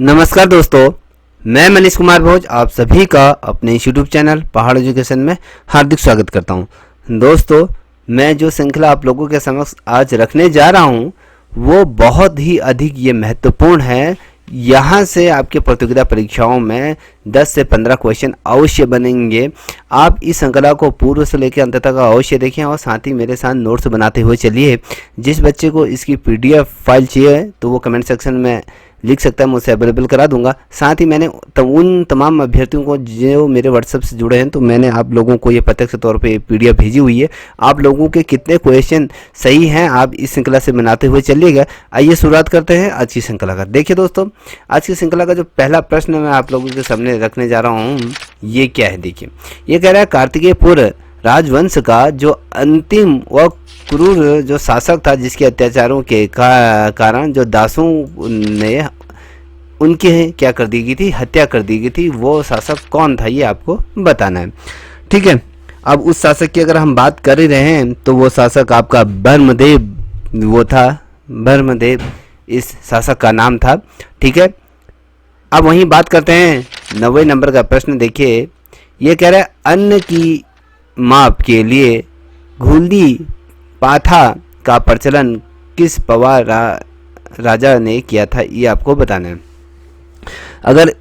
नमस्कार दोस्तों, मैं मनीष कुमार भोज आप सभी का अपने यूट्यूब चैनल पहाड़ एजुकेशन में हार्दिक स्वागत करता हूं। दोस्तों, मैं जो श्रृंखला आप लोगों के समक्ष आज रखने जा रहा हूं वो बहुत ही अधिक ये महत्वपूर्ण है। यहाँ से आपके प्रतियोगिता परीक्षाओं में 10 से 15 क्वेश्चन अवश्य बनेंगे। आप इस श्रृंखला को पूर्व से लेकर अंत तक अवश्य देखें और साथ ही मेरे साथ नोट्स बनाते हुए चलिए। जिस बच्चे को इसकी PDF फाइल चाहिए तो वो कमेंट सेक्शन में लिख सकता है, मुझसे अवेलेबल करा दूंगा। साथ ही मैंने उन तमाम अभ्यर्थियों को जो मेरे व्हाट्सएप से जुड़े हैं तो मैंने आप लोगों को ये प्रत्यक्ष तौर पे PDF भेजी हुई है। आप लोगों के कितने क्वेश्चन सही हैं आप इस श्रृंखला से बनाते हुए चलिएगा। आइए शुरुआत करते हैं आज की श्रृंखला का। देखिए दोस्तों, आज की श्रृंखला का जो पहला प्रश्न मैं आप लोगों के सामने रखने जा रहा हूँ ये क्या है। देखिए, ये कह रहा है कार्तिकेयपुर राजवंश का जो अंतिम व क्रूर जो शासक था जिसके अत्याचारों के कारण जो दासों ने उनके क्या कर दी गई थी, हत्या कर दी गई थी, वो शासक कौन था ये आपको बताना है। ठीक है, अब उस शासक की अगर हम बात कर ही रहे हैं तो वो शासक आपका ब्रह्मदेव वो था। ब्रह्मदेव इस शासक का नाम था। ठीक है, अब वहीं बात करते हैं 90 नंबर का प्रश्न। देखिए, ये कह रहा है अन्न की माप के लिए घुंडी पाथा का प्रचलन किस पवार राजा ने किया था, ये आपको बताना है। अगर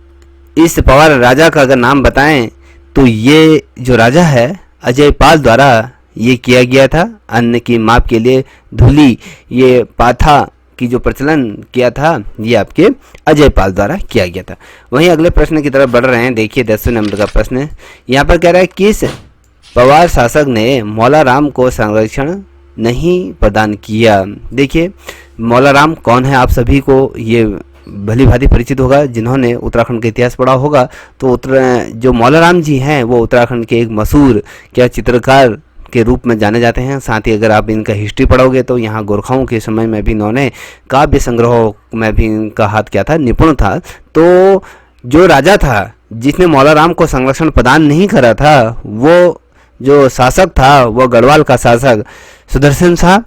इस पवार राजा का अगर नाम बताएं तो ये जो राजा है अजयपाल द्वारा ये किया गया था। अन्न की माप के लिए धूली ये पाथा की जो प्रचलन किया था ये आपके अजयपाल द्वारा किया गया था। वहीं अगले प्रश्न की तरफ बढ़ रहे हैं। देखिए 10वें नंबर का प्रश्न यहाँ पर कह रहा है किस पवार शासक ने मौलाराम को संरक्षण नहीं प्रदान किया। देखिए, मौलाराम कौन है आप सभी को ये भली भांति परिचित होगा। जिन्होंने उत्तराखंड का इतिहास पढ़ा होगा तो जो मौलाराम जी हैं वो उत्तराखंड के एक मशहूर क्या चित्रकार के रूप में जाने जाते हैं। साथ ही अगर आप इनका हिस्ट्री पढ़ोगे तो यहाँ गोरखाओं के समय में भी इन्होंने काव्य संग्रहों में भी इनका हाथ क्या था, निपुण था। तो जो राजा था जिसने मौलाराम को संरक्षण प्रदान नहीं करा था वो जो शासक था वो गढ़वाल का शासक सुदर्शन शाह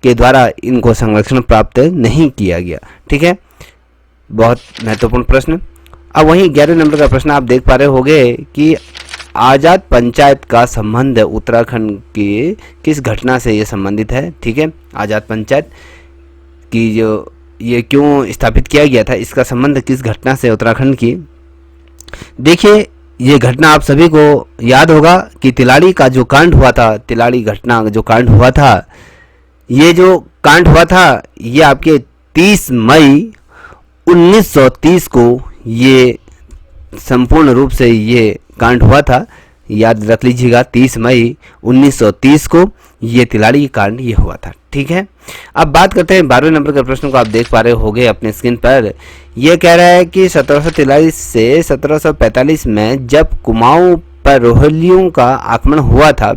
के द्वारा इनको संरक्षण प्राप्त नहीं किया गया। ठीक है, बहुत महत्वपूर्ण प्रश्न। अब वहीं 11वें नंबर का प्रश्न आप देख पा रहे होंगे कि आज़ाद पंचायत का संबंध उत्तराखंड की किस घटना से ये संबंधित है। ठीक है, आज़ाद पंचायत की जो ये क्यों स्थापित किया गया था, इसका संबंध किस घटना से उत्तराखंड की। देखिए, ये घटना आप सभी को याद होगा कि तिलाड़ी का जो कांड हुआ था, तिलाड़ी घटना जो कांड हुआ था, ये जो कांड हुआ था ये आपके 30 मई 1930 को ये संपूर्ण रूप से ये कांड हुआ था। याद रख लीजिएगा, 30 मई 1930 को ये तिलाड़ी कांड ये हुआ था। ठीक है, अब बात करते हैं 12वें नंबर के प्रश्न को आप देख पा रहे होंगे अपने स्क्रीन पर। यह कह रहा है कि 1743 से 1745 में जब कुमाऊं पर रोहिल्लियों का आक्रमण हुआ था,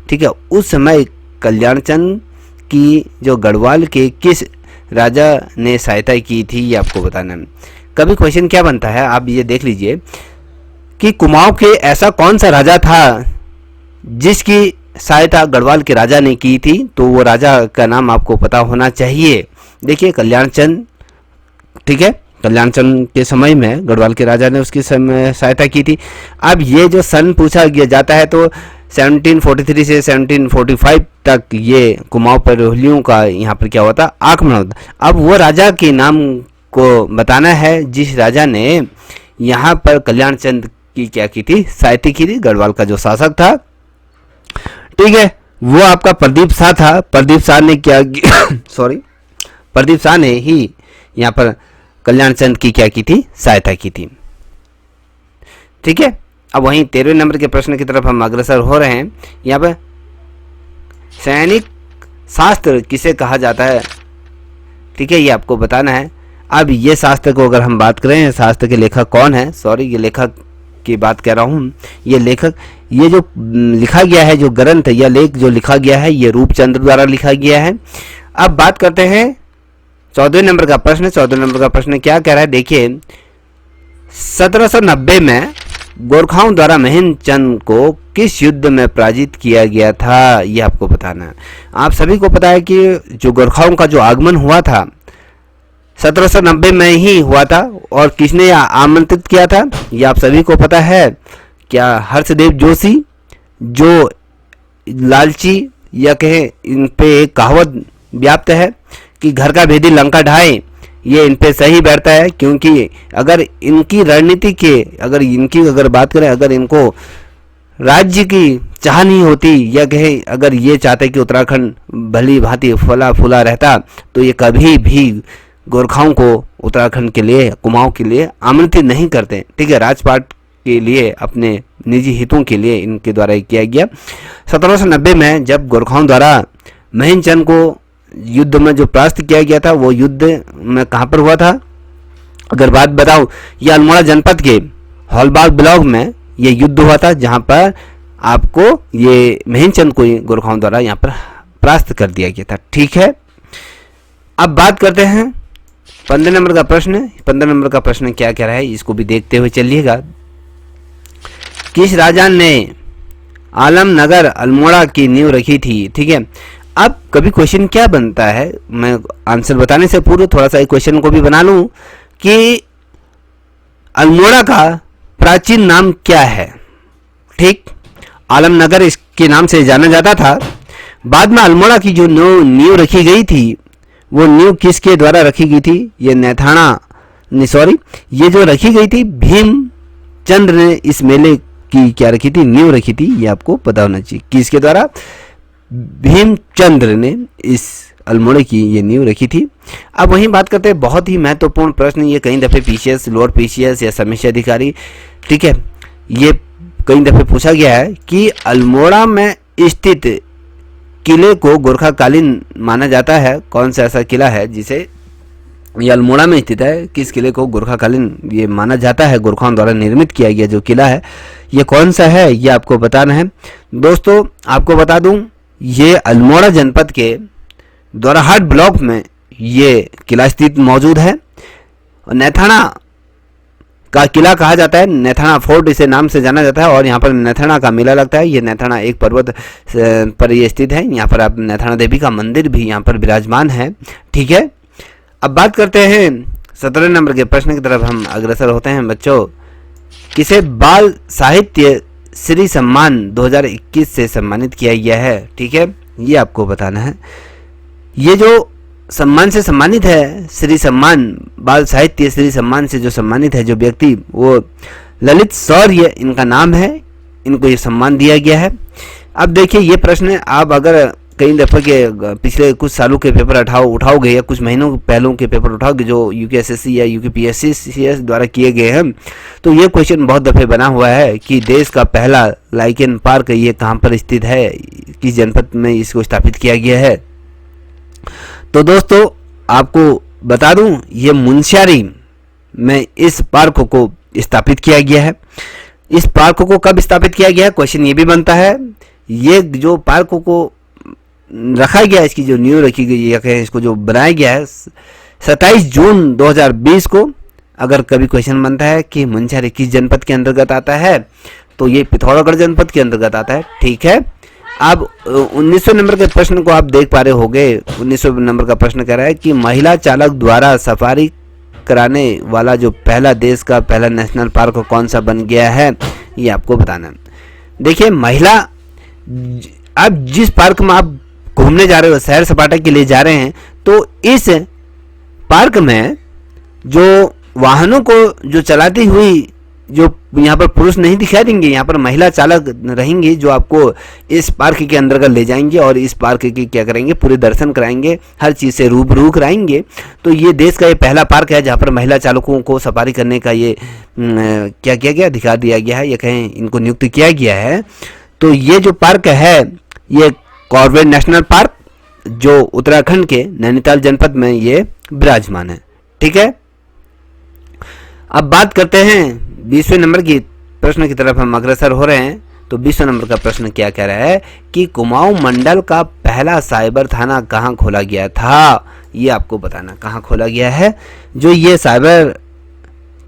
ठीक है, उस समय कल्याणचंद की जो गढ़वाल के किस राजा ने सहायता की थी ये आपको बताना है। कभी क्वेश्चन क्या बनता है आप ये देख लीजिए कि कुमाऊं के ऐसा कौन सा राजा था जिसकी सहायता गढ़वाल के राजा ने की थी, तो वो राजा का नाम आपको पता होना चाहिए। देखिए, कल्याणचंद। ठीक है, कल्याणचंद के समय में गढ़वाल के राजा ने उसकी सहायता की थी। अब ये जो सन पूछा जाता है तो 1743 से 1745 तक ये कुमाऊं पर रोहिल्लियों का यहाँ पर क्या होता, आक्रमण होता। अब वो राजा के नाम को बताना है जिस राजा ने यहाँ पर कल्याणचंद की क्या की थी, सहायता की थी। गढ़वाल का जो शासक था, ठीक है, वो आपका प्रदीप शाह था। प्रदीप शाह ने क्या सॉरी प्रदीप शाह ने ही यहाँ पर कल्याणचंद की क्या की थी, सहायता की थी। ठीक है, अब वहीं 13वें नंबर के प्रश्न की तरफ हम अग्रसर हो रहे हैं। यहाँ पर सैनिक शास्त्र किसे कहा जाता है, ठीक है, ये आपको बताना है। अब ये शास्त्र को अगर हम बात करें, शास्त्र के लेखक कौन है, सॉरी ये लेखक की बात कर रहा हूँ, ये लेखक ये जो लिखा गया है, जो ग्रंथ या लेख जो लिखा गया है ये रूपचंद्र द्वारा लिखा गया है। अब बात करते हैं 14वें नंबर का प्रश्न। 14वें नंबर का प्रश्न क्या कह रहा है। देखिए, 1790 में गोरखाओं द्वारा महेंद्र चंद को किस युद्ध में पराजित किया गया था, यह आपको बताना है। आप सभी को पता है कि जो गोरखाओं का जो आगमन हुआ था 1790 में ही हुआ था। और किसने आमंत्रित किया था ये आप सभी को पता है। क्या हर्षदेव जोशी, जो लालची या कहें इन पे एक कहावत व्याप्त है कि घर का भेदी लंका ढाए, ये इन पे सही बैठता है। क्योंकि अगर इनकी रणनीति के अगर बात करें, अगर इनको राज्य की चाह नहीं होती या कहे अगर ये चाहते कि उत्तराखंड भली भांति फला फूला रहता, तो ये कभी भी गोरखाओं को उत्तराखंड के लिए, कुमाऊं के लिए आमंत्रित नहीं करते। ठीक है, राजपाट के लिए, अपने निजी हितों के लिए इनके द्वारा किया गया। 1790 में जब गोरखाओं द्वारा महेंद्रचंद को युद्ध में जो परास्त किया गया था, वो युद्ध में कहाँ पर हुआ था अगर बात बताऊं, ये अल्मोड़ा जनपद के हॉलबाग ब्लॉक में ये युद्ध हुआ था, जहां पर आपको ये महेंद्रचंद को गोरखाओं द्वारा यहाँ पर परास्त कर दिया गया था। ठीक है, अब बात करते हैं 15 नंबर का प्रश्न। 15 नंबर का प्रश्न क्या कह रहा है इसको भी देखते हुए चलिएगा। किस राजा ने आलमनगर अल्मोड़ा की नींव रखी थी? ठीक है, अब कभी क्वेश्चन क्या बनता है, मैं आंसर बताने से पूर्व थोड़ा सा क्वेश्चन को भी बना लूं कि अल्मोड़ा का प्राचीन नाम क्या है। ठीक, आलमनगर इसके नाम से जाना जाता था। बाद में अल्मोड़ा की जो नींव रखी गई थी, वो नींव किसके द्वारा रखी गई थी? ये जो रखी गई थी, भीमचंद्र ने इस मेले की क्या रखी थी? नींव रखी थी। ये आपको पता होना चाहिए किसके द्वारा? भीमचंद्र ने इस अल्मोड़े की ये नींव रखी थी। अब वहीं बात करते हैं, बहुत ही महत्वपूर्ण प्रश्न ये, कई दफ़े पीसीएस, लोअर पीसीएस या समीक्षा अधिकारी, ठीक है, ये कई दफ़े पूछा गया है कि अल्मोड़ा में स्थित किले को गोरखाकालीन माना जाता है। कौन सा ऐसा किला है जिसे ये अल्मोड़ा में स्थित है, किस किले को गोरखाकालीन ये माना जाता है, गोरखाओं द्वारा निर्मित किया गया जो किला है, ये कौन सा है, ये आपको बताना है। दोस्तों आपको बता दूं, ये अल्मोड़ा जनपद के दोराहाट ब्लॉक में ये किला स्थित मौजूद है। नैथाना का किला कहा जाता है, नैथाना फोर्ट इसे नाम से जाना जाता है। और यहाँ पर नैथाना का मेला लगता है। ये नैथाना एक पर्वत पर ये स्थित है। यहाँ पर आप नैथाना देवी का मंदिर भी यहाँ पर विराजमान है। ठीक है, अब बात करते हैं 17 नंबर के प्रश्न की तरफ हम अग्रसर होते हैं। बच्चों, किसे बाल साहित्य श्री सम्मान 2021 से सम्मानित किया गया है? ठीक है, ये आपको बताना है। ये जो सम्मान से सम्मानित है, श्री सम्मान, बाल साहित्य श्री सम्मान से जो सम्मानित है जो व्यक्ति, वो ललित शौर्य इनका नाम है, इनको ये सम्मान दिया गया है। अब देखिए, ये प्रश्न आप अगर कई दफ़े के पिछले कुछ सालों के पेपर उठाओगे या कुछ महीनों पहलों के पेपर उठाओगे जो यूपीएसएससी या यूपीपीएससी द्वारा किए गए हैं, तो ये क्वेश्चन बहुत दफ़े बना हुआ है कि देश का पहला लाइकेन पार्क ये कहाँ पर स्थित है, किस जनपद में इसको स्थापित किया गया है। तो दोस्तों आपको बता दूं, ये मुनस्यारी में इस पार्क को स्थापित किया गया है। इस पार्क को कब स्थापित किया गया है, क्वेश्चन ये भी बनता है। ये जो पार्क को रखा गया है, इसकी जो नींव रखी गई है या कहें इसको जो बनाया गया है 27 जून 2020 को। अगर कभी क्वेश्चन बनता है कि मुनस्यारी किस जनपद के अंतर्गत आता है, तो ये पिथौरागढ़ जनपद के अंतर्गत आता है। ठीक है, अब 1900 नंबर के प्रश्न को आप देख पा रहे होंगे। 1900 नंबर का प्रश्न कह रहा है कि महिला चालक द्वारा सफारी कराने वाला जो पहला देश का पहला नेशनल पार्क कौन सा बन गया है, ये आपको बताना है। देखिए, महिला, अब जिस पार्क में आप घूमने जा रहे हो, सैर सपाटा के लिए जा रहे हैं, तो इस पार्क में जो वाहनों को जो चलाती हुई जो यहाँ पर पुरुष नहीं दिखाई देंगे, यहाँ पर महिला चालक रहेंगे जो आपको इस पार्क के अंदर ले जाएंगे और इस पार्क की क्या करेंगे, पूरे दर्शन कराएंगे, हर चीज़ से रूबरू कराएंगे। तो ये देश का ये पहला पार्क है जहाँ पर महिला चालकों को सफारी करने का ये क्या किया गया, अधिकार दिया गया है, या कहें इनको नियुक्त किया गया है। तो ये जो पार्क है, ये कॉर्बेट नेशनल पार्क जो उत्तराखंड के नैनीताल जनपद में ये विराजमान है। ठीक है, अब बात करते हैं 20वें नंबर की प्रश्न की तरफ हम अग्रसर हो रहे हैं। तो 20वें नंबर का प्रश्न क्या कह रहा है कि कुमाऊं मंडल का पहला साइबर थाना कहाँ खोला गया था, ये आपको बताना, कहाँ खोला गया है। जो ये साइबर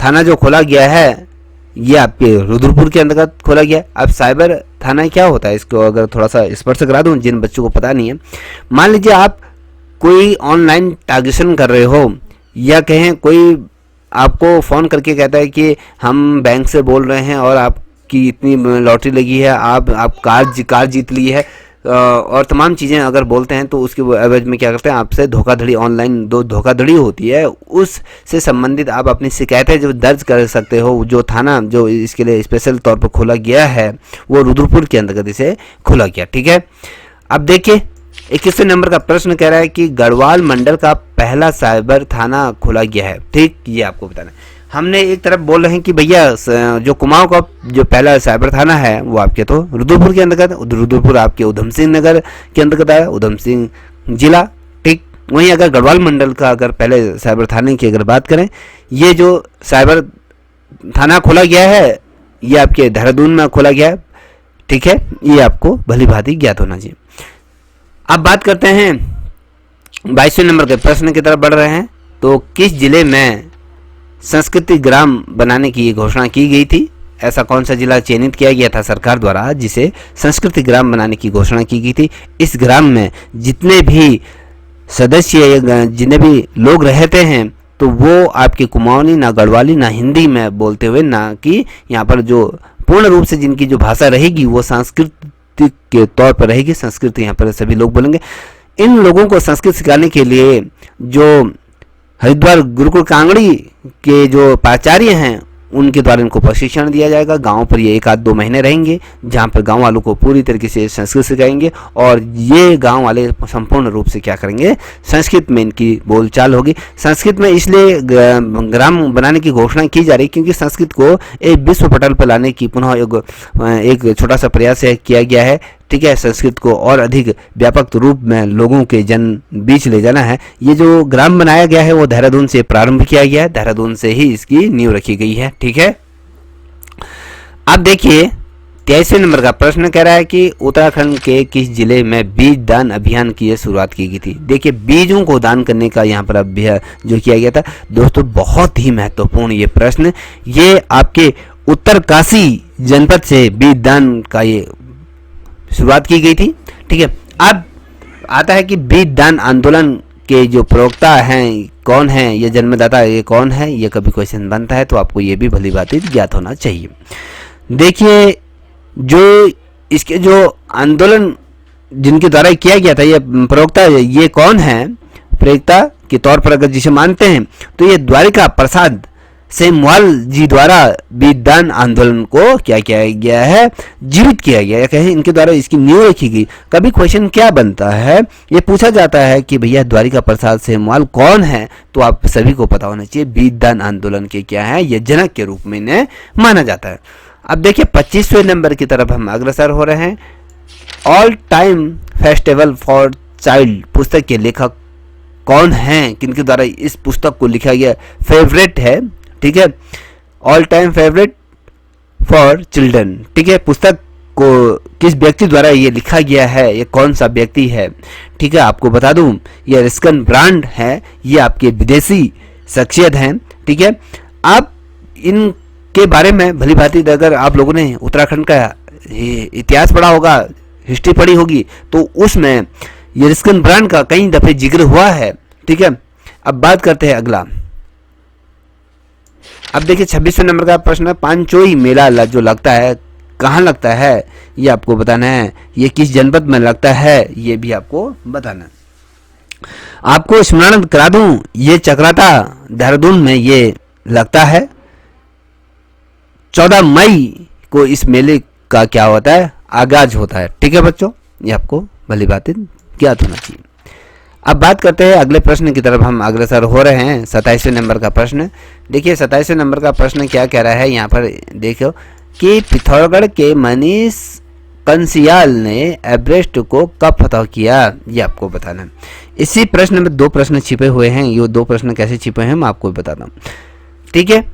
थाना जो खोला गया है, ये आपके रुद्रपुर के अंतर्गत खोला गया। अब साइबर थाना क्या होता है, इसको अगर थोड़ा सा स्पष्ट करा दूं जिन बच्चों को पता नहीं है। मान लीजिए आप कोई ऑनलाइन ट्रांजेक्शन कर रहे हो या कहें कोई आपको फ़ोन करके कहता है कि हम बैंक से बोल रहे हैं और आपकी इतनी लॉटरी लगी है, आप कार जीत ली है, और तमाम चीज़ें अगर बोलते हैं, तो उसके एवज में क्या करते हैं, आपसे धोखाधड़ी, ऑनलाइन धोखाधड़ी होती है, उससे संबंधित आप अपनी शिकायतें जो दर्ज कर सकते हो। जो थाना जो इसके लिए स्पेशल तौर पर खोला गया है वो रुद्रपुर के अंतर्गत इसे खोला गया। ठीक है, अब देखिए 21वें नंबर का प्रश्न कह रहा है कि गढ़वाल मंडल का पहला साइबर थाना खोला गया है। ठीक, ये आपको बताना है। हमने एक तरफ बोल रहे हैं कि भैया जो कुमाऊं का जो पहला साइबर थाना है वो आपके तो रुद्रपुर के अंतर्गत, रुद्रपुर आपके उधम सिंह नगर के अंतर्गत आया, उधम सिंह जिला। ठीक, वहीं अगर गढ़वाल मंडल का अगर पहले साइबर थाने की अगर बात करें, ये जो साइबर थाना खोला गया है ये आपके देहरादून में खोला गया है। ठीक है, ये आपको भली भांति ज्ञात होना चाहिए। अब बात करते हैं 22वें नंबर के प्रश्न की तरफ बढ़ रहे हैं। तो किस जिले में संस्कृति ग्राम बनाने की घोषणा की गई थी? ऐसा कौन सा जिला चयनित किया गया था सरकार द्वारा जिसे संस्कृति ग्राम बनाने की घोषणा की गई थी? इस ग्राम में जितने भी सदस्य, जितने भी लोग रहते हैं, तो वो आपके कुमाऊनी, ना गढ़वाली, ना हिंदी में बोलते हुए, ना कि यहाँ पर जो पूर्ण रूप से जिनकी जो भाषा रहेगी वो सांस्कृतिक के तौर पर रहेगी, संस्कृत यहाँ पर सभी लोग बोलेंगे। इन लोगों को संस्कृत सिखाने के लिए जो हरिद्वार गुरुकुल कांगड़ी के जो प्राचार्य हैं उनके द्वारा इनको प्रशिक्षण दिया जाएगा। गांव पर ये 1-2 महीने रहेंगे, जहां पर गांव वालों को पूरी तरीके से संस्कृत सिखाएंगे, और ये गांव वाले संपूर्ण रूप से क्या करेंगे, संस्कृत में इनकी बोलचाल होगी। संस्कृत में इसलिए ग्राम बनाने की घोषणा की जा रही क्योंकि संस्कृत को एक विश्व पटल पर लाने की पुनः एक छोटा सा प्रयास किया गया है। ठीक है, संस्कृत को और अधिक व्यापक रूप में लोगों के जन बीच ले जाना है। ये जो ग्राम बनाया गया है वो देहरादून से प्रारंभ किया गया है, देहरादून से ही इसकी नींव रखी गई है। ठीक है, अब देखिए 23वें नंबर का प्रश्न कह रहा है कि उत्तराखंड के किस जिले में बीज दान अभियान की शुरुआत की गई थी? देखिए, बीजों को दान करने का यहाँ पर अभियान जो किया गया था दोस्तों, बहुत ही महत्वपूर्ण ये प्रश्न, ये आपके उत्तरकाशी जनपद से बीज दान का ये शुरुआत की गई थी। ठीक है, अब आता है कि बीज दान आंदोलन के जो प्रवक्ता हैं कौन हैं, ये जन्मदाता ये कौन है, ये कभी क्वेश्चन बनता है तो आपको ये भी भली भांति ज्ञात होना चाहिए। देखिए, जो इसके जो आंदोलन जिनके द्वारा किया गया था, ये प्रवक्ता ये कौन है, प्रवक्ता के तौर पर अगर जिसे मानते हैं तो ये द्वारिका प्रसाद सेमवाल जी द्वारा बीजदान आंदोलन को क्या किया गया है, जीवित किया गया है। कहें इनके द्वारा इसकी नींव रखी गई। कभी क्वेश्चन क्या बनता है, ये पूछा जाता है कि भैया द्वारिका प्रसाद सेमवाल कौन है, तो आप सभी को पता होना चाहिए बीजदान आंदोलन के क्या है, ये जनक के रूप में इन्हें माना जाता है। अब देखिए 25वें नंबर की तरफ हम अग्रसर हो रहे हैं। All time festival for child पुस्तक के लेखक कौन हैं, किनके द्वारा इस पुस्तक को लिखा गया, फेवरेट है। ठीक है, all time favourite for children. ठीक है, पुस्तक को किस व्यक्ति द्वारा ये लिखा गया है, ये कौन सा व्यक्ति है? ठीक है, आपको बता दूं ये रस्किन बॉन्ड है, ये आपके विदेशी शख्सियत हैं। ठीक है, आप इनके बारे में भली भांति अगर आप लोगों ने उत्तराखंड का इतिहास पढ़ा होगा, हिस्ट्री पढ़ी होगी, तो उसमें ये रस्किन बॉन्ड का कई दफे जिक्र हुआ है। ठीक है, अब बात करते हैं अगला। अब देखिए 26वें नंबर का प्रश्न, पांचोई मेला जो लगता है कहाँ लगता है, ये आपको बताना है। ये किस जनपद में लगता है, ये भी आपको बताना है। आपको स्मरण करा दूं, ये चक्राता देहरादून में ये लगता है। 14 मई को इस मेले का क्या होता है, आगाज होता है। ठीक है बच्चों, ये आपको भली बात ज्ञात होना चाहिए। अब बात करते हैं अगले प्रश्न की तरफ हम अग्रसर हो रहे हैं। 27वें नंबर का प्रश्न, देखिए 27वें नंबर का प्रश्न क्या कह रहा है, यहाँ पर देखो कि पिथौरागढ़ के मनीष कंसियाल ने एवरेस्ट को कब फतह किया, ये आपको बताना है। इसी प्रश्न में 2 प्रश्न छिपे हुए हैं। ये 2 प्रश्न कैसे छिपे हैं मैं आपको बताता हूँ। ठीक है,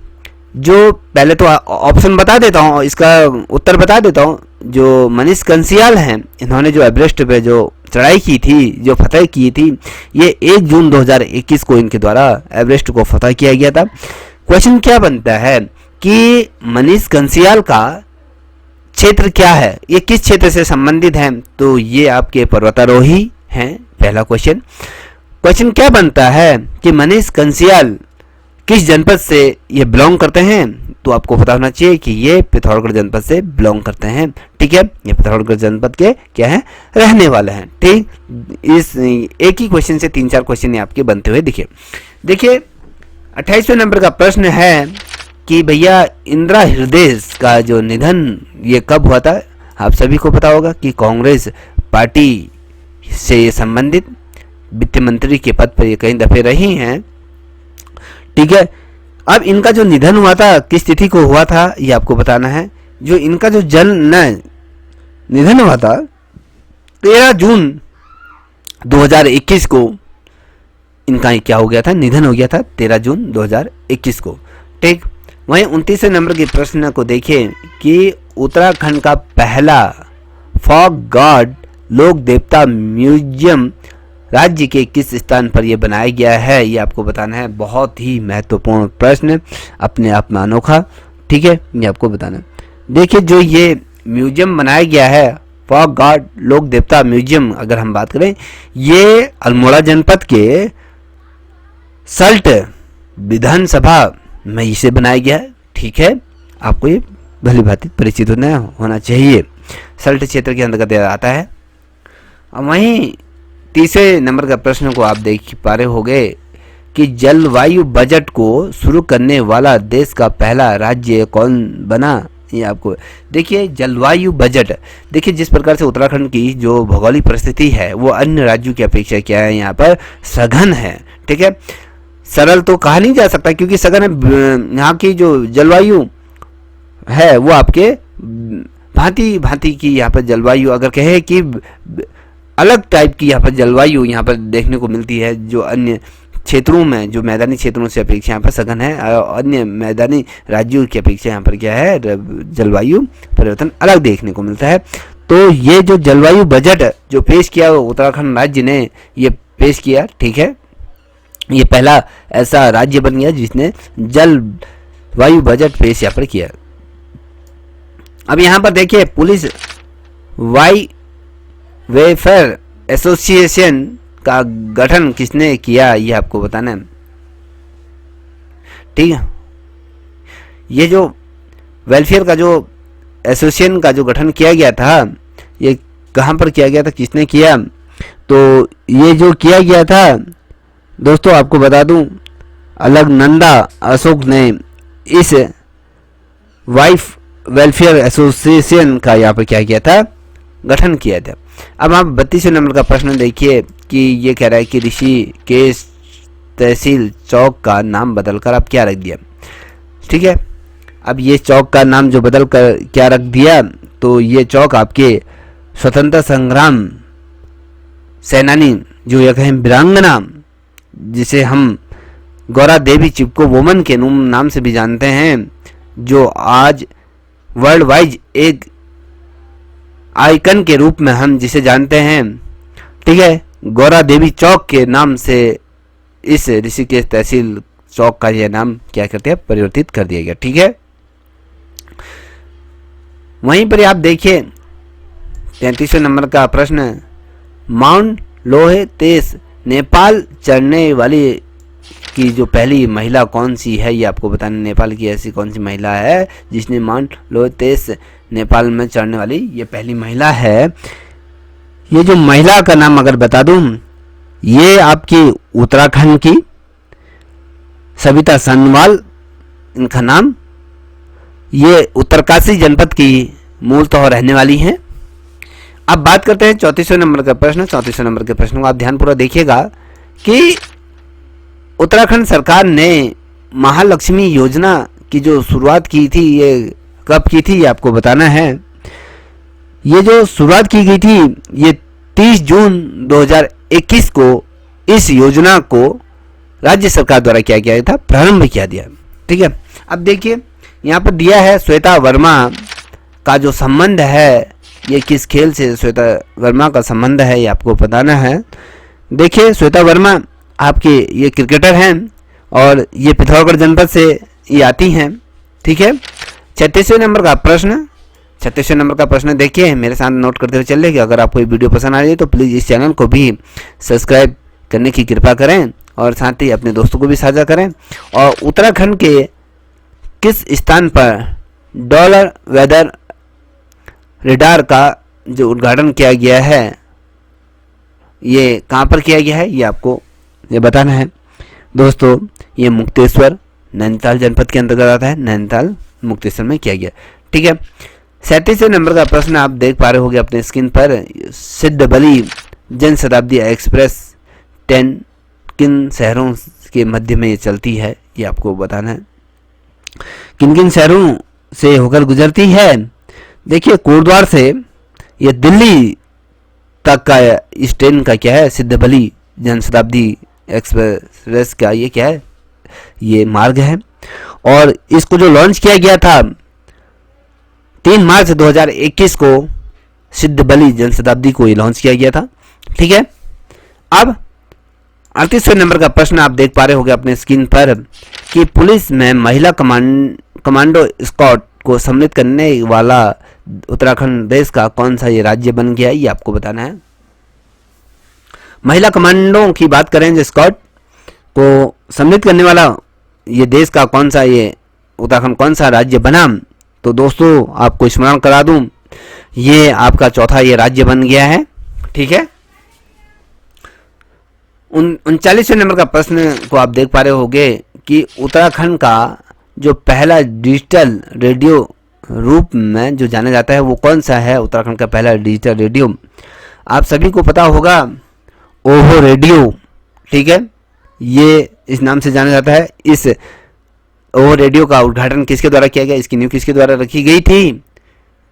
जो पहले तो ऑप्शन बता देता हूँ, इसका उत्तर बता देता हूँ। जो मनीष कंसियाल हैं, इन्होंने जो एवरेस्ट पे जो चढ़ाई की थी, जो फतह की थी, ये 1 जून 2021 को इनके द्वारा एवरेस्ट को फतह किया गया था। क्वेश्चन क्या बनता है कि मनीष कंसियाल का क्षेत्र क्या है, ये किस क्षेत्र से संबंधित हैं, तो ये आपके पर्वतारोही हैं, पहला क्वेश्चन। क्वेश्चन क्या बनता है कि मनीष कंसियाल किस जनपद से ये बिलोंग करते हैं, तो आपको पता होना चाहिए कि ये पिथौरागढ़ जनपद से बिलोंग करते हैं। ठीक है, ये पिथौरागढ़ जनपद के क्या है, रहने वाले हैं। ठीक, इस एक ही क्वेश्चन से 3-4 क्वेश्चन ये आपके बनते हुए देखिए। 28वें नंबर का प्रश्न है कि भैया इंदिरा हृदय का जो निधन ये कब हुआ था। आप सभी को पता होगा कि कांग्रेस पार्टी से ये संबंधित वित्त मंत्री के पद पर ये कई दफे रही हैं। ठीक है, अब इनका जो निधन हुआ था किस तिथि को हुआ था ये आपको बताना है। जो इनका जो निधन हुआ था 13 जून 2021 को इनका क्या हो गया था, निधन हो गया था 13 जून 2021 को। ठीक, वहीं 29वें नंबर के प्रश्न को देखिए कि उत्तराखंड का पहला फॉग गॉड लोक देवता म्यूजियम राज्य के किस स्थान पर यह बनाया गया है, ये आपको बताना है। बहुत ही महत्वपूर्ण प्रश्न, अपने आप में अनोखा। ठीक है, ये आपको बताना है। देखिए, जो ये म्यूजियम बनाया गया है फॉग गॉड लोक देवता म्यूजियम, अगर हम बात करें, ये अल्मोड़ा जनपद के सल्ट विधानसभा में इसे बनाया गया है। ठीक है, आपको ये भली भांति परिचित होना चाहिए, सल्ट क्षेत्र के अंतर्गत आता है। वहीं 30वें नंबर का प्रश्न को आप देख पा रहे होंगे कि जलवायु बजट को शुरू करने वाला देश का पहला राज्य कौन बना, ये आपको देखिए। जलवायु बजट, देखिए जिस प्रकार से उत्तराखंड की जो भौगोलिक परिस्थिति है वो अन्य राज्यों की अपेक्षा क्या है, यहाँ पर सघन है। ठीक है, सरल तो कहा नहीं जा सकता क्योंकि सघन है। यहाँ की जो जलवायु है वो आपके भांति भांति की यहाँ पर जलवायु, अगर कहे कि अलग टाइप की यहाँ पर जलवायु यहाँ पर देखने को मिलती है, जो अन्य क्षेत्रों में, जो मैदानी क्षेत्रों से अपेक्षा यहाँ पर सघन है, और अन्य मैदानी राज्यों की अपेक्षा यहाँ पर क्या है, जलवायु परिवर्तन अलग देखने को मिलता है। तो ये जो जलवायु बजट जो पेश किया उत्तराखंड राज्य ने ये पेश किया। ठीक है, ये पहला ऐसा राज्य बन गया जिसने जलवायु बजट पेश यहाँ पर किया। अब यहाँ पर देखिए, पुलिस वेलफेयर एसोसिएशन का गठन किसने किया, ये आपको बताना है। ठीक है, ये जो वेलफेयर का जो एसोसिएशन का जो गठन किया गया था, ये कहाँ पर किया गया था, किसने किया, तो ये जो किया गया था दोस्तों आपको बता दूं, अलकनंदा अशोक ने इस वाइफ वेलफेयर एसोसिएशन का यहाँ पर क्या किया था, गठन किया था। अब आप 32वें नंबर का प्रश्न देखिए कि ये कह रहा है कि ऋषिकेश तहसील चौक का नाम बदलकर आप क्या रख दिया। ठीक है, अब ये चौक का नाम जो बदल कर क्या रख दिया, तो ये चौक आपके स्वतंत्रता संग्राम सेनानी जो ये कहें वीरांगना, जिसे हम गौरा देवी चिपको वुमन के नाम से भी जानते हैं, जो आज वर्ल्ड वाइज एक आइकन के रूप में हम जिसे जानते हैं। ठीक है, गौरा देवी चौक के नाम से इस ऋषिकेश तहसील चौक का यह नाम क्या करते हैं, परिवर्तित कर दिया गया। ठीक है, वहीं पर आप देखिए 33वें नंबर का प्रश्न, माउंट लोहेतेस नेपाल चढ़ने वाली की जो पहली महिला कौन सी है, ये आपको बताना। नेपाल की ऐसी कौन सी महिला है जिसने माउंट लोहेतेस नेपाल में चढ़ने वाली ये पहली महिला है। ये जो महिला का नाम अगर बता दूं, ये आपकी उत्तराखंड की सविता सनवाल इनका नाम, ये उत्तरकाशी जनपद की मूलतः रहने वाली हैं। अब बात करते हैं 34वें नंबर का प्रश्न। 34वें नंबर के प्रश्न को आप ध्यानपूर्वक देखिएगा कि उत्तराखंड सरकार ने महालक्ष्मी योजना की जो शुरुआत की थी ये कब की थी, ये आपको बताना है। ये जो शुरुआत की गई थी ये 30 जून 2021 को इस योजना को राज्य सरकार द्वारा क्या किया था, प्रारंभ किया दिया। ठीक है, अब देखिए यहाँ पर दिया है श्वेता वर्मा का जो संबंध है ये किस खेल से श्वेता वर्मा का संबंध है, ये आपको बताना है। देखिए श्वेता वर्मा आपके ये क्रिकेटर हैं और ये पिथौरागढ़ जनपद से ये आती हैं। ठीक है, 36वें नंबर का प्रश्न, 36वें नंबर का प्रश्न देखिए, मेरे साथ नोट करते हुए चलिए कि अगर आपको ये वीडियो पसंद आ रही है तो प्लीज़ इस चैनल को भी सब्सक्राइब करने की कृपा करें और साथ ही अपने दोस्तों को भी साझा करें। और उत्तराखंड के किस स्थान पर डॉलर वेदर रेडार का जो उद्घाटन किया गया है, ये कहाँ पर किया गया है, ये आपको ये बताना है। दोस्तों ये मुक्तेश्वर नैनीताल जनपद के अंतर्गत आता है, नैनीताल मुक्तेश्वर में किया गया। ठीक है, 37वें नंबर का प्रश्न आप देख पा रहे होंगे अपने स्क्रीन पर। सिद्धबली जन शताब्दी एक्सप्रेस ट्रेन किन शहरों के मध्य में ये चलती है, ये आपको बताना है। किन किन शहरों से होकर गुजरती है? देखिए कोटद्वार से ये दिल्ली तक का इस ट्रेन का क्या है, सिद्धबली जन शताब्दी एक्सप्रेस का ये क्या है, ये मार्ग है। और इसको जो लॉन्च किया गया था 3 मार्च 2021 को सिद्धबली जन शताब्दी को ये लॉन्च किया गया था। ठीक है, अब 38वें नंबर का प्रश्न आप देख पा रहे होंगे अपने स्क्रीन पर कि पुलिस में महिला कमांडो स्क्वाड को सम्मिलित करने वाला उत्तराखंड देश का कौन सा ये राज्य बन गया है, ये आपको बताना है। महिला कमांडो की बात करें जो स्क्वाड को सम्मिलित करने वाला ये देश का कौन सा ये उत्तराखंड कौन सा राज्य बना, तो दोस्तों आपको स्मरण करा दूं, ये आपका चौथा ये राज्य बन गया है। ठीक है, 39वें नंबर का प्रश्न को आप देख पा रहे होंगे कि उत्तराखंड का जो पहला डिजिटल रेडियो रूप में जो जाना जाता है वो कौन सा है। उत्तराखंड का पहला डिजिटल रेडियो आप सभी को पता होगा, ओहो रेडियो। ठीक है, ये इस नाम से जाना जाता है। इस ओहो रेडियो का उद्घाटन किसके द्वारा किया गया, इसकी नींव किसके द्वारा रखी गई थी,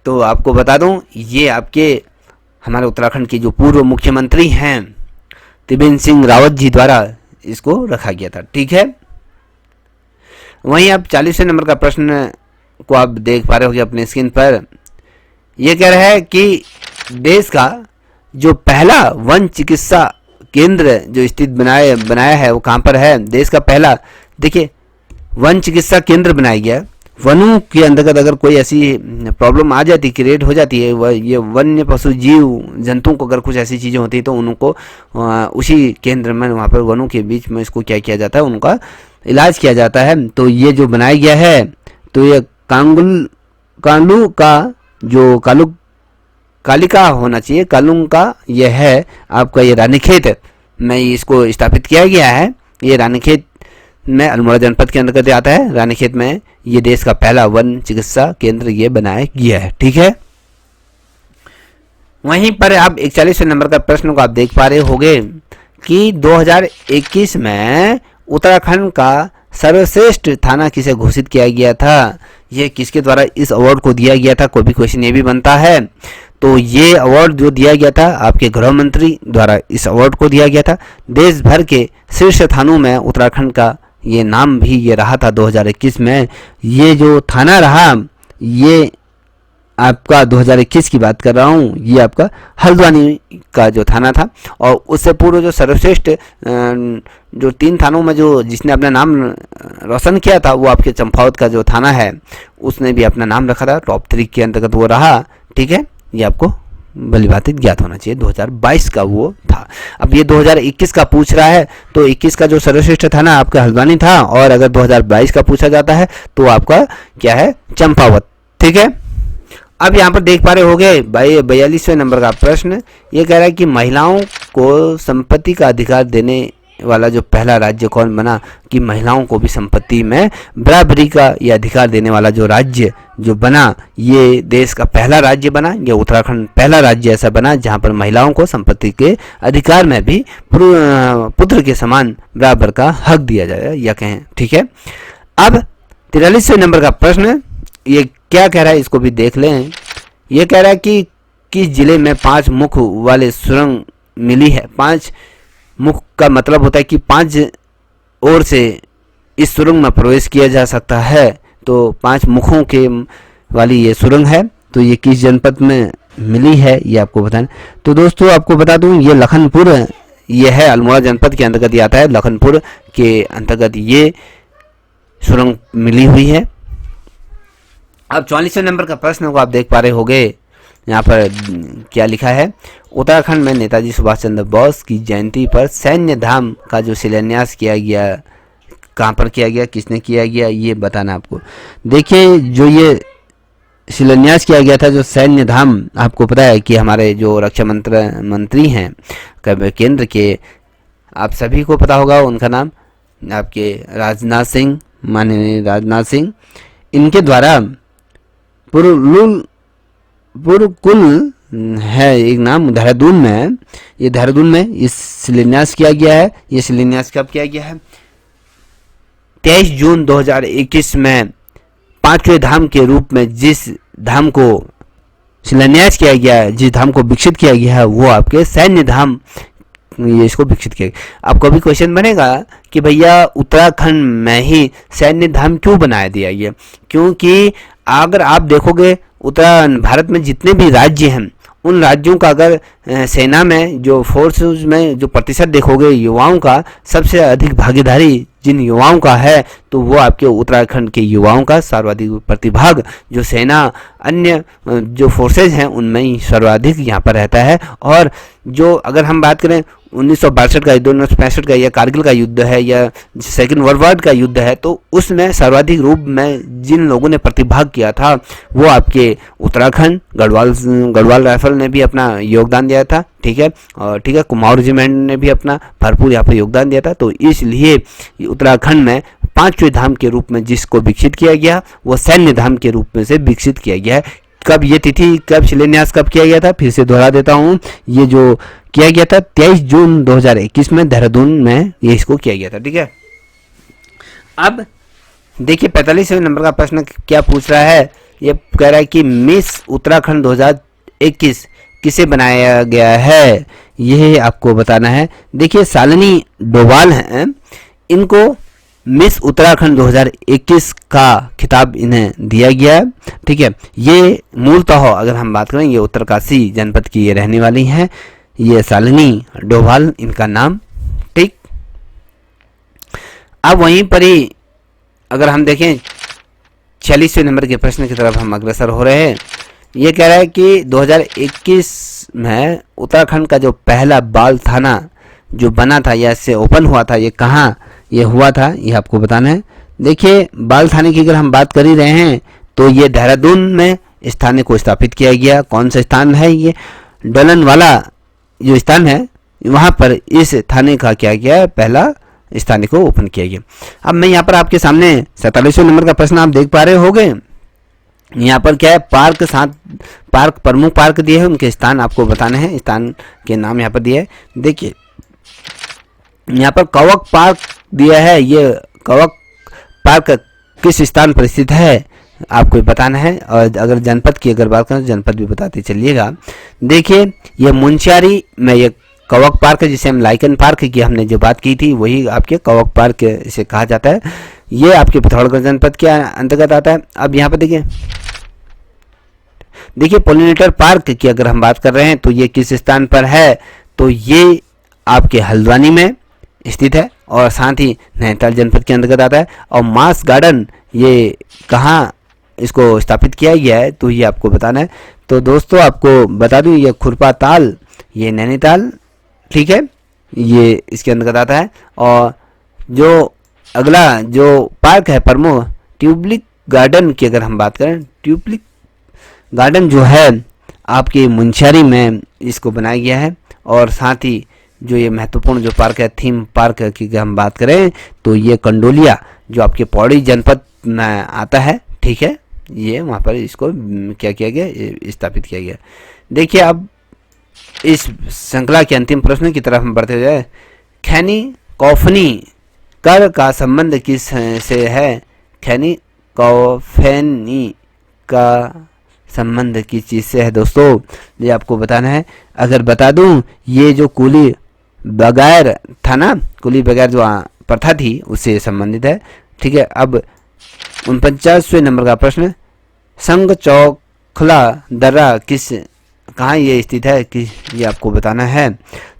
तो आपको बता दूं ये आपके हमारे उत्तराखंड के जो पूर्व मुख्यमंत्री हैं त्रिवेंद्र सिंह रावत जी द्वारा इसको रखा गया था। ठीक है, वहीं आप 40वें नंबर का प्रश्न को आप देख पा रहे होंगे अपने स्क्रीन पर। यह कह रहा है कि देश का जो पहला वन चिकित्सा केंद्र जो स्थित बनाया है वो कहाँ पर है। देश का पहला देखिए वन चिकित्सा केंद्र बनाया गया। वनों के अंतर्गत अगर कोई ऐसी प्रॉब्लम आ जाती, क्रिएट हो जाती है, ये वन्य पशु जीव जंतुओं को अगर कुछ ऐसी चीज़ें होती हैं तो उनको उसी केंद्र में वहाँ पर वनों के बीच में इसको क्या किया जाता है, उनका इलाज किया जाता है। तो ये जो बनाया गया है तो ये कालू का जो कालिका होना चाहिए, कालुंग का यह है आपका ये रानीखेत में इसको स्थापित किया गया है। ये रानीखेत में अल्मोड़ा जनपद के अंतर्गत आता है। रानीखेत में ये देश का पहला वन चिकित्सा केंद्र ये बनाया गया है। ठीक है, वहीं पर आप 41वें नंबर का प्रश्न को आप देख पा रहे होंगे कि 2021 में उत्तराखंड का सर्वश्रेष्ठ थाना किसे घोषित किया गया था, ये किसके द्वारा इस अवार्ड को दिया गया था। कोई भी क्वेश्चन ये भी बनता है तो ये अवार्ड जो दिया गया था आपके गृह मंत्री द्वारा इस अवार्ड को दिया गया था। देश भर के शीर्ष थानों में उत्तराखंड का ये नाम भी ये रहा था 2021 में। ये जो थाना रहा ये आपका 2021 की बात कर रहा हूँ, ये आपका हल्द्वानी का जो थाना था। और उससे पूर्व जो सर्वश्रेष्ठ जो 3 थानों में जो जिसने अपना नाम रोशन किया था वो आपके चंपावत का जो थाना है उसने भी अपना नाम रखा था, टॉप 3 के अंतर्गत वो रहा। ठीक है, ये आपको भली बात ज्ञात होना चाहिए। 2022 का वो था। अब ये 2021 का पूछ रहा है तो 21 का जो सर्वश्रेष्ठ थाना आपका हल्द्वानी था, और अगर 2022 का पूछा जाता है तो आपका क्या है, चंपावत। ठीक है, अब यहाँ पर देख पा रहे होंगे 42वें नंबर का प्रश्न ये कह रहा है कि महिलाओं को संपत्ति का अधिकार देने वाला जो पहला राज्य कौन बना, कि महिलाओं को भी संपत्ति में बराबरी का ये अधिकार देने वाला जो राज्य जो बना, ये देश का पहला राज्य बना। ये उत्तराखंड पहला राज्य ऐसा बना जहाँ पर महिलाओं को संपत्ति के अधिकार में भी पुत्र के समान बराबर का हक दिया जाए या कहें। ठीक है, अब 43वें नंबर का प्रश्न ये क्या कह रहा है, इसको भी देख लें। ये कह रहा है कि किस जिले में 5 मुख वाले सुरंग मिली है। 5 मुख का मतलब होता है कि 5 ओर से इस सुरंग में प्रवेश किया जा सकता है। तो 5 मुखों के वाली ये सुरंग है, तो ये किस जनपद में मिली है ये आपको बताना। तो दोस्तों आपको बता दूं ये लखनपुर ये है, अल्मोड़ा जनपद के अंतर्गत ये आता है। लखनपुर के अंतर्गत ये सुरंग मिली हुई है। अब 44वें नंबर का प्रश्न को आप देख पा रहे होंगे यहाँ पर क्या लिखा है, उत्तराखंड में नेताजी सुभाष चंद्र बोस की जयंती पर सैन्य धाम का जो शिलान्यास किया गया, कहाँ पर किया गया, किसने किया गया, ये बताना आपको। देखिए जो ये शिलान्यास किया गया था, जो सैन्य धाम, आपको पता है कि हमारे जो रक्षा मंत्री हैं केंद्र के, आप सभी को पता होगा उनका नाम, आपके राजनाथ सिंह, माननीय राजनाथ सिंह, इनके द्वारा पुरकुल है एक नाम, देहरादून में है, ये देहरादून में इस शिलान्यास किया गया है। ये शिलान्यास कब किया गया है, 23 जून 2021 में 5वें धाम के रूप में जिस धाम को शिलान्यास किया गया है, जिस धाम को विकसित किया गया है, वो आपके सैन्य धाम, ये इसको विकसित किया गया। आपको भी क्वेश्चन बनेगा कि भैया उत्तराखंड में ही सैन्य धाम क्यों बनाया दिया गया, क्योंकि अगर आप देखोगे उत्तर भारत में जितने भी राज्य हैं, उन राज्यों का अगर सेना में जो फोर्सेस में जो प्रतिशत देखोगे युवाओं का, सबसे अधिक भागीदारी जिन युवाओं का है, तो वो आपके उत्तराखंड के युवाओं का सर्वाधिक प्रतिभाग जो सेना अन्य जो फोर्सेज हैं उनमें ही सर्वाधिक यहाँ पर रहता है। और जो अगर हम बात करें 1962 का, 1965 का, या कारगिल का युद्ध है, या सेकेंड वर्ल्ड वॉर का युद्ध है, तो उसमें सर्वाधिक रूप में जिन लोगों ने प्रतिभाग किया था वो आपके उत्तराखंड, गढ़वाल राइफल ने भी अपना योगदान दिया था, ठीक है, और ठीक है, कुमाऊं रेजिमेंट ने भी अपना भरपूर यहाँ पर योगदान दिया था। तो इसलिए उत्तराखंड में 5वें धाम के रूप में जिसको विकसित किया गया, वो सैन्य धाम के रूप में से विकसित किया गया है। कब ये तिथि, कब शिलान्यास कब किया गया था, फिर से दोहरा देता हूँ, ये जो किया गया था 23 जून 2021 में देहरादून में ये इसको किया गया था, ठीक है। अब देखिए 45वें नंबर का प्रश्न क्या पूछ रहा है, ये कह रहा है कि मिस उत्तराखंड 2021 किसे बनाया गया है, यह आपको बताना है। देखिए शालिनी डोभाल हैं, इनको मिस उत्तराखंड 2021 का खिताब इन्हें दिया गया है, ठीक है। ये मूलतः अगर हम बात करें, ये उत्तरकाशी जनपद की ये रहने वाली हैं, ये शालिनी डोभाल इनका नाम, ठीक। अब वहीं पर ही अगर हम देखें 46वें नंबर के प्रश्न की तरफ हम अग्रसर हो रहे हैं। ये कह रहा है कि 2021 में उत्तराखंड का जो पहला बाल थाना जो बना था या इससे ओपन हुआ था, ये कहाँ ये हुआ था, ये आपको बताना है। देखिए बाल थाने की अगर हम बात कर ही रहे हैं, तो ये देहरादून में इस थाने को स्थापित किया गया। कौन सा स्थान है, ये डलन वाला जो स्थान है, वहाँ पर इस थाने का क्या गया, पहला इस थाने को ओपन किया गया। अब मैं यहाँ पर आपके सामने 47वें नंबर का प्रश्न आप देख पा रहे होंगे। यहाँ पर क्या है, पार्क, 7 पार्क, प्रमुख पार्क दिए हैं, उनके स्थान आपको बताने हैं, स्थान के नाम यहाँ पर दिए है। देखिए यहाँ पर कवक पार्क दिया है, ये कवक पार्क किस स्थान पर स्थित है आपको बताना है। और अगर जनपद की अगर बात करें तो जनपद भी बताते चलिएगा। देखिए ये मुंशियारी में ये कवक पार्क है, जिसे हम लाइकन पार्क की हमने जो बात की थी, वही आपके कवक पार्क इसे कहा जाता है। ये आपके पिथौरागढ़ जनपद के अंतर्गत आता है। अब यहाँ पर देखिए पोलिनेटर पार्क की अगर हम बात कर रहे हैं, तो ये किस स्थान पर है, तो ये आपके हल्द्वानी में स्थित है और साथ ही नैनीताल जनपद के अंतर्गत आता है। और मास गार्डन ये कहाँ इसको स्थापित किया गया है, तो ये आपको बताना है। तो दोस्तों आपको बता दूं, ये खुरपा ताल, ये नैनीताल, ठीक है, ये इसके अंतर्गत आता है। और जो अगला जो पार्क है प्रमुख, ट्यूलिप गार्डन की अगर हम बात करें, ट्यूलिप गार्डन जो है आपके मुंशियारी में इसको बनाया गया है। और साथ ही जो ये महत्वपूर्ण जो पार्क है, थीम पार्क की हम बात करें, तो ये कंडोलिया जो आपके पौड़ी जनपद में आता है, ठीक है, ये वहाँ पर इसको क्या किया गया, स्थापित किया गया। देखिए अब इस श्रृंखला के अंतिम प्रश्न की तरफ हम बढ़ते जाए। खैनी कौफनी कर का संबंध किस से है, खैनी कौफनी का संबंध किस चीज़ से है दोस्तों, ये आपको बताना है। अगर बता दूं, ये जो कुली बगैर था ना, कुली बगैर जो प्रथा थी उससे संबंधित है, ठीक है। अब 49वें नंबर का प्रश्न, संग चौखला दर्रा किस कहाँ ये स्थित है, कि ये आपको बताना है।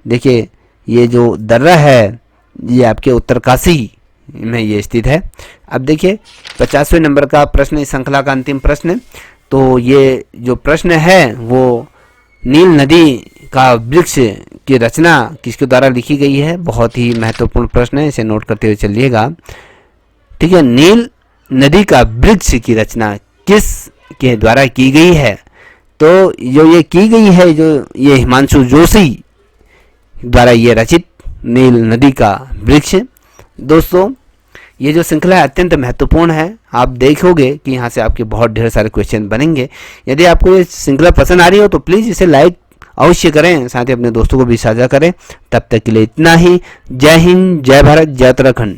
देखिए ये जो दर्रा है ये आपके उत्तरकाशी में ये स्थित है। अब देखिए 50वें नंबर का प्रश्न, इस श्रृंखला का अंतिम प्रश्न, तो ये जो प्रश्न है वो नील नदी का वृक्ष की रचना किसके द्वारा लिखी गई है। बहुत ही महत्वपूर्ण प्रश्न है, इसे नोट करते हुए चलिएगा। ठीक है, नील नदी का वृक्ष की रचना किस के द्वारा की गई है। तो जो ये की गई है, जो ये हिमांशु जोशी द्वारा ये रचित नील नदी का वृक्ष। दोस्तों, ये जो श्रृंखला है अत्यंत महत्वपूर्ण है। आप देखोगे कि यहाँ से आपके बहुत ढेर सारे क्वेश्चन बनेंगे। यदि आपको ये श्रृंखला पसंद आ रही हो तो प्लीज़ इसे लाइक अवश्य करें, साथ ही अपने दोस्तों को भी साझा करें। तब तक के लिए इतना ही। जय हिंद, जय भारत, जय उत्तराखंड।